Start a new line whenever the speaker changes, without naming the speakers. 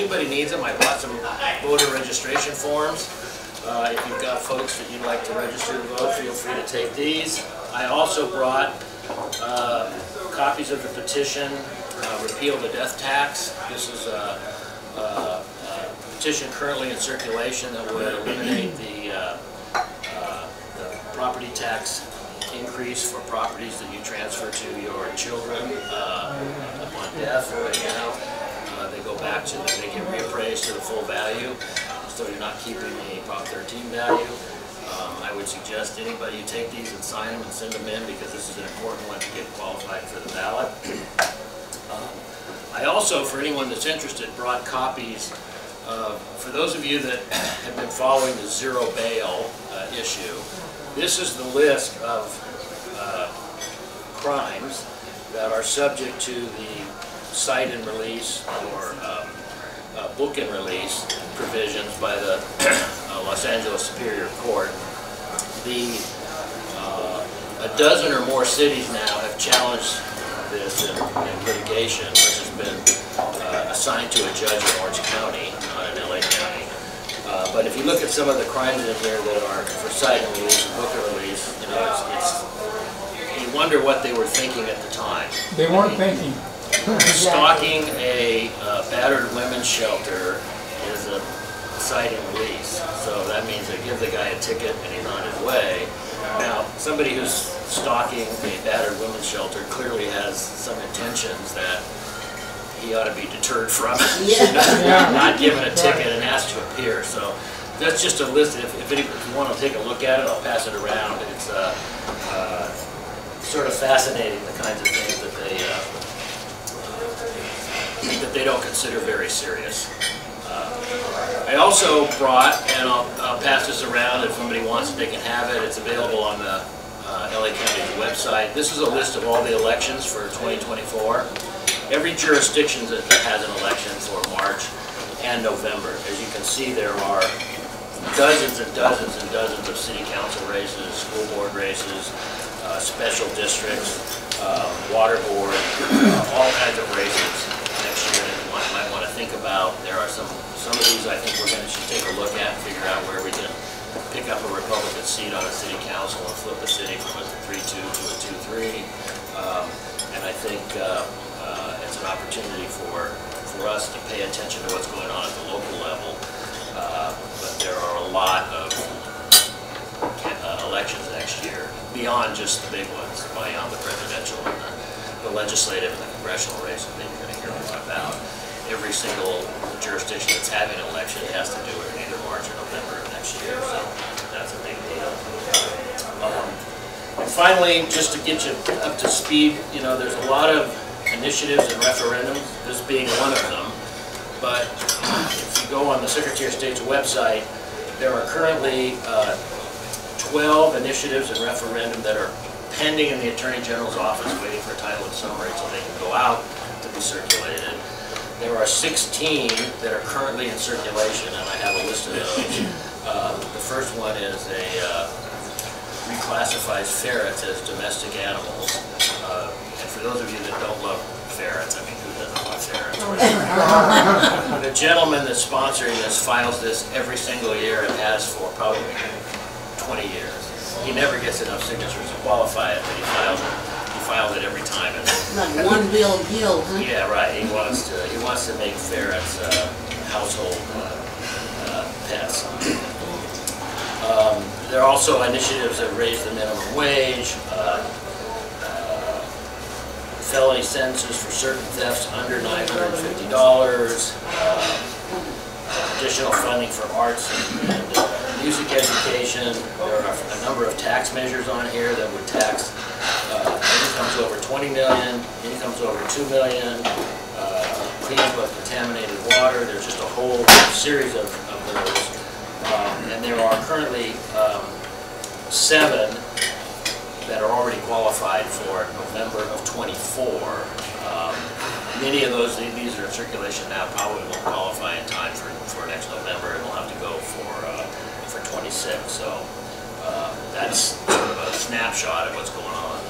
anybody needs them, I brought some voter registration forms. If you've got folks that you'd like to register to vote, feel free to take these. I also brought copies of the petition, repeal the death tax. This is a petition currently in circulation that would eliminate the property tax increase for properties that you transfer to your children upon death. Right now, they go back to, they get reappraised to the full value, so you're not keeping the Prop 13 value. I would suggest anybody, you take these and sign them and send them in, because this is an important one to get qualified for the ballot. I also, for anyone that's interested, brought copies. For those of you that have been following the zero bail issue, this is the list of crimes that are subject to the cite and release or book and release provisions by the Los Angeles Superior Court. A dozen or more cities now have challenged this in litigation, which has been assigned to a judge in Orange County, not in LA County. But if you look at some of the crimes in here that are for cite and release and book and release, you know, you wonder what they were thinking at the time.
They weren't thinking.
Stalking a battered women's shelter is a cite and release. So that means they give the guy a ticket and he's on his way. Now, somebody who's stalking a battered women's shelter clearly has some intentions that he ought to be deterred from. Not given a ticket and asked to appear. So that's just a list. If you want to take a look at it, I'll pass it around. It's sort of fascinating, the kinds of things that they don't consider very serious. I also brought, and I'll pass this around if somebody wants it, they can have it. It's available on the LA County's website. This is a list of all the elections for 2024. Every jurisdiction that has an election for March and November. As you can see, there are dozens and dozens and dozens of city council races, school board races, special districts, water board, all kinds of races next year that you might want to think about. There are some of these I think we're going to should take a look at and figure out where we can pick up a Republican seat on a city council and flip a city from a 3-2 to a 2-3. And I think it's an opportunity for us to pay attention to what's going on at the local level. But there are a lot of elections next year, beyond just the big ones, beyond the presidential and the legislative and the congressional races that you're going to hear a lot about. Every single jurisdiction that's having an election has to do it in either March or November of next year, so that's a big deal. And finally, just to get you up to speed, you know, there's a lot of initiatives and referendums, this being one of them, but if you go on the Secretary of State's website, there are currently 12 initiatives and referendum that are pending in the Attorney General's office, waiting for a title and summary so they can go out to be circulated. There are 16 that are currently in circulation, and I have a list of those. The first one is reclassifies ferrets as domestic animals. And for those of you that don't love ferrets, I mean, who doesn't love ferrets? The gentleman that's sponsoring this files this every single year and has for probably 20 years. He never gets enough signatures to qualify it, but he files it every time. And
like one bill Gill, huh?
Yeah, right. He wants to make ferrets household pets. There are also initiatives that raise the minimum wage, felony sentences for certain thefts under $950, additional funding for arts and music education. There are a number of tax measures on here that would tax incomes over $20 million, incomes over $2 million, cleanup of contaminated water. There's just a whole series of those. And there are currently 7 that are already qualified for November of 24. Many of those, these are in circulation now, probably won't qualify in time for next November, and will have to go for 26. So that's sort of a snapshot of what's going on